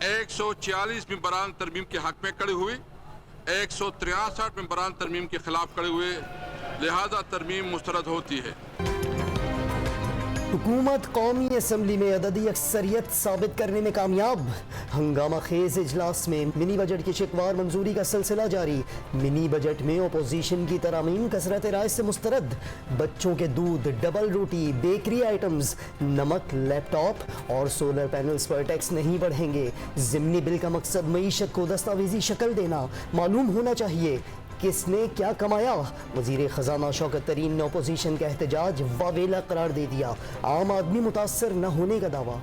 146 मेंबरान तरमीम के हक में खड़े हुए, 163 मेंबरान तरमीम के खिलाफ खड़े हुए, लिहाजा तरमीम मुस्तरद होती है। हुकूमत कौमी असम्बली में अददी अक्सरियत साबित करने में कामयाब। हंगामा खेज इजलास में मिनी बजट की शिकवार मंजूरी का सिलसिला जारी। मिनी बजट में अपोजिशन की तरामीम कसरत राय से मुस्तरद। बच्चों के दूध, डबल रोटी, बेकरी आइटम्स, नमक, लैपटॉप और सोलर पैनल्स पर टैक्स नहीं बढ़ेंगे। ज़िमनी बिल का मकसद मईशत को दस्तावेजी शक्ल देना। मालूम होना चाहिए किसने क्या कमाया। वजीर खजाना शौकत तरीन ने अपोजिशन का एहतजाज वावेला करार दे दिया। आम आदमी मुतासर न होने का दावा।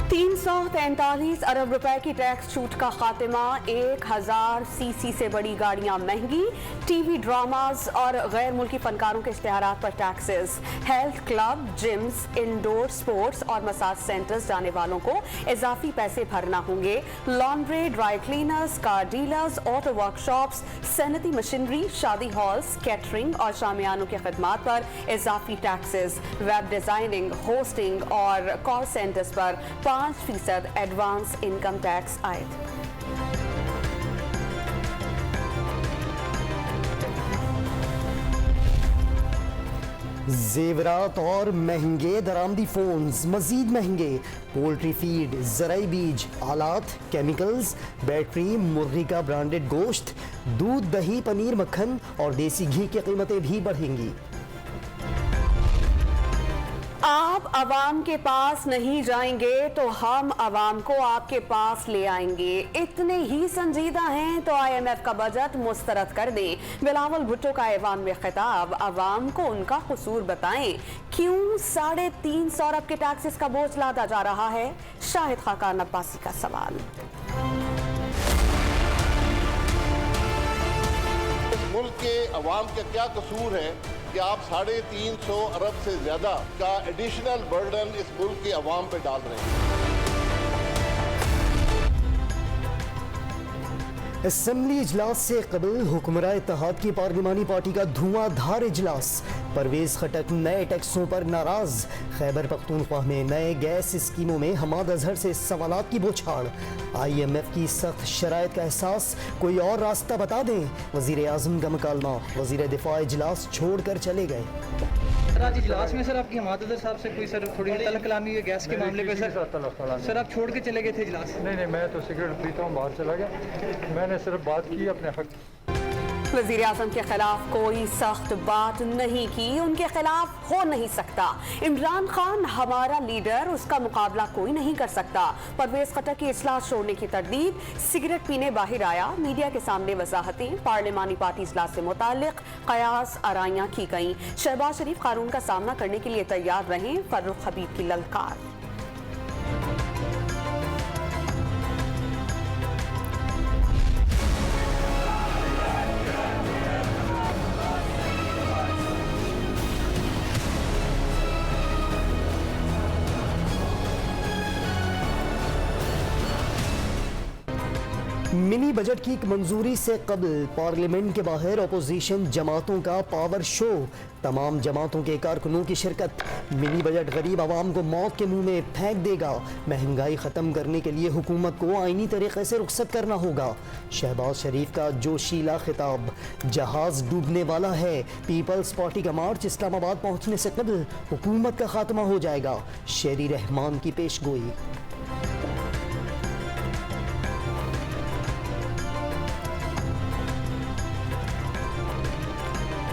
343 अरब रुपए की टैक्स छूट का खात्मा। 1000 सीसी से बड़ी गाड़ियां महंगी। टीवी ड्रामाज और गैर मुल्की फनकारों के इश्तेहारात पर taxes. Health club, gyms, indoor sports और मसाज सेंटर्स जाने वालों को इजाफी पैसे भरना होंगे। Laundry, dry cleaners, car dealers, auto workshops, सनती मशीनरी, शादी हॉल्स, कैटरिंग और शामियानों की खदमात पर इजाफी टैक्सेस। वेब डिजाइनिंग, होस्टिंग और कॉल सेंटर्स पर 5% एडवांस इनकम टैक्स आयद। जेवरात और महंगे दरामदी फोन्स मजीद महंगे। पोल्ट्री फीड, ज़राई बीज, आलात, केमिकल्स, बैटरी, मुर्गी का ब्रांडेड गोश्त, दूध, दही, पनीर, मक्खन और देसी घी की कीमतें भी बढ़ेंगी। आप अवाम के पास नहीं जाएंगे तो हम अवाम को आपके पास ले आएंगे। इतने ही संजीदा हैं तो IMF का बजट मुस्तरद कर दें। बिलावल भुट्टो का ऐवान में खिताब। अवाम को उनका कसूर बताएं। क्यों 350 अरब के टैक्सेस का बोझ लादा जा रहा है? शाहिद खाकान अब्बासी का सवाल। इस मुल्क के अवाम का क्या कसूर है कि आप 350 अरब से ज्यादा का एडिशनल बर्डन इस मुल्क के अवाम पे डाल रहे हैं। असेंबली इजलास से कबल हुक्मरान इत्तेहाद की पार्लिमानी पार्टी का धुआंधार इजलास। परवेज खटक नए टैक्सों पर नाराज। खैबर पख्तूनख्वा में नए गैस स्कीमों में हमाद अजहर से सवालात की बौछार। IMF की सख्त शराइत का एहसास, कोई और रास्ता बता दें। वजीर आजम का मुकालमा। वजीर दिफा इजलास छोड़ कर चले गए। आज इजलास में सर आपकी हमाद अजहर साहब से कोई सर थोड़ी तलब कलामी हुई गैस के मामले पे सर आप छोड़ के चले गए थे इजलास? नहीं, मैं तो सिगरेट पीता हूँ, बाहर चला गया। मैंने सिर्फ बात की अपने हक। वज़ीर आज़म के खिलाफ कोई सख्त बात नहीं की, उनके खिलाफ हो नहीं सकता। इमरान खान हमारा लीडर, उसका मुकाबला कोई नहीं कर सकता। परवेज खटक की इजलास छोड़ने की तरदीद। सिगरेट पीने बाहर आया, मीडिया के सामने वजाहतें। पार्लिमानी पार्टी इजलास से मुताल्लिक कयास आराइयां की गईं। शहबाज शरीफ कानून का सामना करने के लिए तैयार रहें। फर्रुख हबीब की ललकार। मिनी बजट की मंजूरी से कबल पार्लियामेंट के बाहर अपोजिशन जमातों का पावर शो। तमाम जमातों के कारकुनों की शिरकत। मिनी बजट गरीब आवाम को मौत के मुंह में फेंक देगा। महंगाई ख़त्म करने के लिए हुकूमत को आईनी तरीके से रुखसत करना होगा। शहबाज शरीफ का जोशीला खिताब। जहाज डूबने वाला है। पीपल्स पार्टी का मार्च इस्लामाबाद पहुंचने से कबल हुकूमत का खात्मा हो जाएगा। शेरी रहमान की पेशगोई।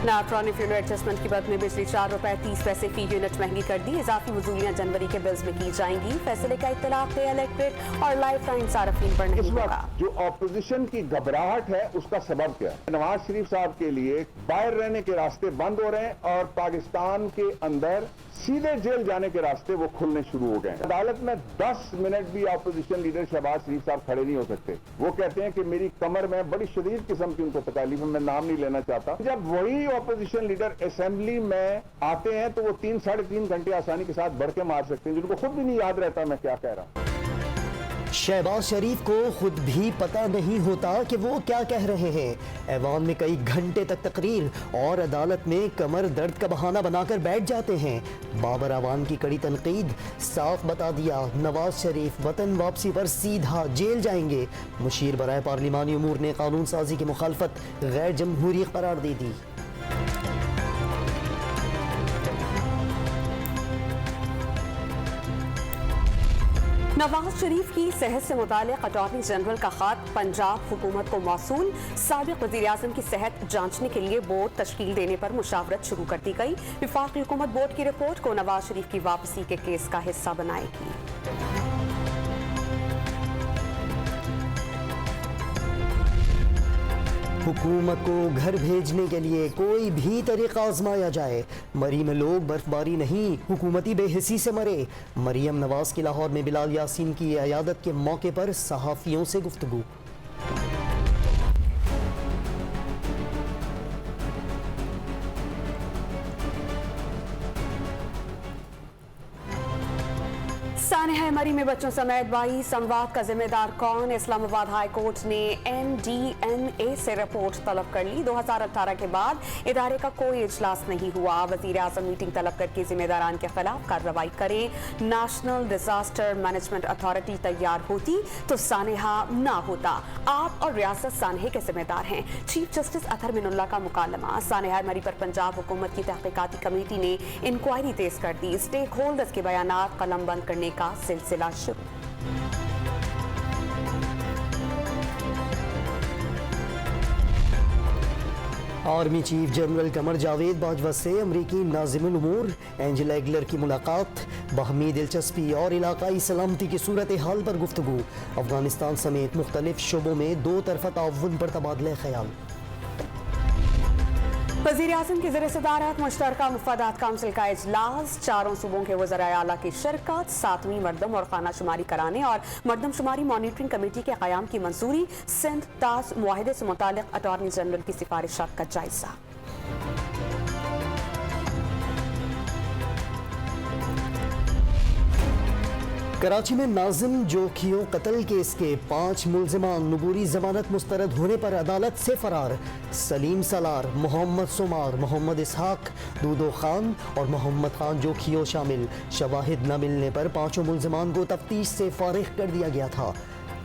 नाट्रॉनिक फ्यूल एडजस्टमेंट की बद में बिजली 4 रुपए 30 पैसे फी यूनिट महंगी कर दी। इजाफी वसूलियां जनवरी के बिल्स में की जाएंगी। फैसले का इत्तलाक इलेक्ट्रिक और लाइफ लाइन सार्फिन पर नहीं होगा। जो ऑपोजिशन की घबराहट है उसका सबब क्या है? नवाज शरीफ साहब के लिए बाहर रहने के रास्ते बंद हो रहे हैं और पाकिस्तान के अंदर सीधे जेल जाने के रास्ते वो खुलने शुरू हो गए हैं। अदालत में 10 मिनट भी ऑपोजिशन लीडर शहबाज शरीफ साहब खड़े नहीं हो सकते। वो कहते हैं कि मेरी कमर में बड़ी शदीद किस्म की उनको तकलीफ है, मैं नाम नहीं लेना चाहता। जब वही ऑपोजिशन लीडर असेंबली में आते हैं तो वो 3 साढ़े 3 घंटे आसानी के साथ बढ़ के मार सकते हैं, जिनको खुद भी नहीं याद रहता मैं क्या कह रहा हूं। शहबाज शरीफ को खुद भी पता नहीं होता कि वो क्या कह रहे हैं। ऐवान में कई घंटे तक तकरीर और अदालत में कमर दर्द का बहाना बनाकर बैठ जाते हैं। बाबर अवान की कड़ी तनकीद, साफ बता दिया नवाज शरीफ वतन वापसी पर सीधा जेल जाएंगे। मुशीर बराए पार्लिमानी उमूर ने कानून साजी की मुखालफत गैर जमहूरी करार दे दी। नवाज शरीफ की सेहत से मुताल्लिक़ अटॉर्नी जनरल का खत पंजाब हुकूमत को मौसूल। साबिक़ वज़ीर-ए-आज़म की सेहत जांचने के लिए बोर्ड तश्कील देने पर मुशावरत शुरू कर दी गई। वफाकी हुकूमत बोर्ड की रिपोर्ट को नवाज शरीफ की वापसी के केस का हिस्सा बनाएगी। हुकूमत को घर भेजने के लिए कोई भी तरीका आजमाया जाए। मरी में लोग बर्फबारी नहीं, हुकूमती बेहिसी से मरे। मरियम नवाज की लाहौर में बिलाल यासीन की अयादत के मौके पर सहाफ़ियों से गुफ्तगू। सानहा मरी में बच्चों समेत 22 संवाद का जिम्मेदार कौन? इस्लामाबाद हाई कोर्ट ने NDNA से रिपोर्ट तलब कर ली। 2018 के बाद इदारे का कोई इजलास नहीं हुआ। वज़ीर-ए-आज़म मीटिंग तलब करके जिम्मेदारान के खिलाफ कार्रवाई करें। नेशनल डिजास्टर मैनेजमेंट अथॉरिटी तैयार होती तो सानहा ना होता। आप और रियासत सानहे के जिम्मेदार हैं। चीफ जस्टिस अतहर मिनुल्लाह का मुकालमा। सानहा मरी पर पंजाब हुकूमत की तहकीकाती कमेटी ने इंक्वायरी तेज कर दी। स्टेक होल्डर्स के बयानात कलम बंद करने का सिलसिला शुरू। Army chief general Qamar Javed Bajwa से अमरीकी नाज़िमुल उमूर एंजेला एगलर की मुलाकात। बाहमी दिलचस्पी और इलाकाई सलामती की सूरत हाल पर गुफ्तगू। अफगानिस्तान समेत मुख्तलिफ शोबों में दो तरफा ताउन पर तबादला ख्याल। वज़ीर-ए-आज़म की ज़ेर सदारत मुश्तरका मुफादात काउंसिल का इजलास। चारों सूबों के वज़राए आला की शिरकत। 7वीं मरदम और खाना शुमारी कराने और मरदमशुमारी मॉनिटरिंग कमेटी के क़याम की मंजूरी। सिंध ताज मुआहदे से मुताल्लिक़ अटॉर्नी जनरल की सिफारिशात का जायजा। कराची में नाजिम जोखियों कत्ल केस के 5 मुल्जिमान नुबूरी जमानत मुस्तरद होने पर अदालत से फरार। सलीम सलार, मोहम्मद सुमार, मोहम्मद इसहाक, दूदो खान और मोहम्मद खान जोखियों शामिल। शवाहिद न मिलने पर 5 मुल्जिमान को तफ्तीश से फारिग कर दिया गया था।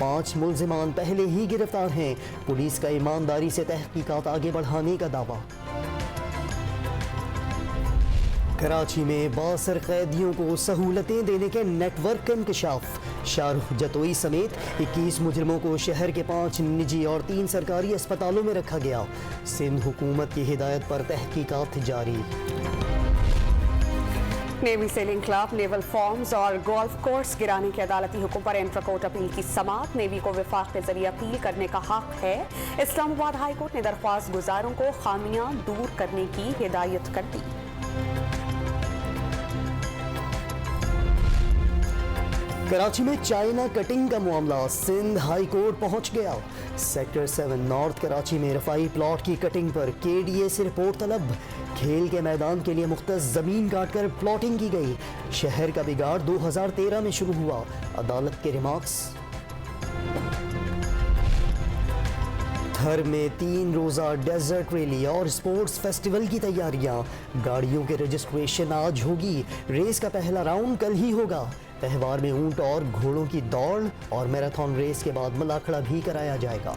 5 मुल्जिमान पहले ही गिरफ्तार हैं। पुलिस का ईमानदारी से तहकीकात आगे बढ़ाने का दावा। कराची में 62 कैदियों को सहूलतें देने के नेटवर्क का इंकशाफ। शाहरुख जतोई समेत 21 मुजरिमों को शहर के 5 निजी और 3 सरकारी अस्पतालों में रखा गया। सिंध हुकूमत की हिदायत पर तहकीकात जारी। Navy sailing club, naval forms और गोल्फ कोर्स गिराने के अदालती हुक्म पर इंट्रा कोर्ट अपील की समाअत। नेवी को विफाक के जरिए अपील करने का हक है। इस्लामाबाद हाई कोर्ट ने दरख्वास्त गुजारों को खामियां दूर करने की हिदायत कर दी। कराची में चाइना कटिंग का मामला सिंध हाई कोर्ट पहुंच गया। सेक्टर 7 नॉर्थ कराची में रफाई प्लॉट की कटिंग पर KDA से रिपोर्ट तलब। खेल के मैदान के लिए मुख्तस जमीन काटकर प्लॉटिंग की गई। शहर का बिगाड़ 2013 में शुरू हुआ। अदालत के रिमार्क्स। थर में 3 रोज़ा डेजर्ट रैली और स्पोर्ट्स फेस्टिवल की तैयारियां। गाड़ियों के रजिस्ट्रेशन आज होगी। रेस का पहला राउंड कल ही होगा। त्यौहार में ऊंट और घोड़ों की दौड़ और मैराथन रेस के बाद मलाखड़ा भी कराया जाएगा।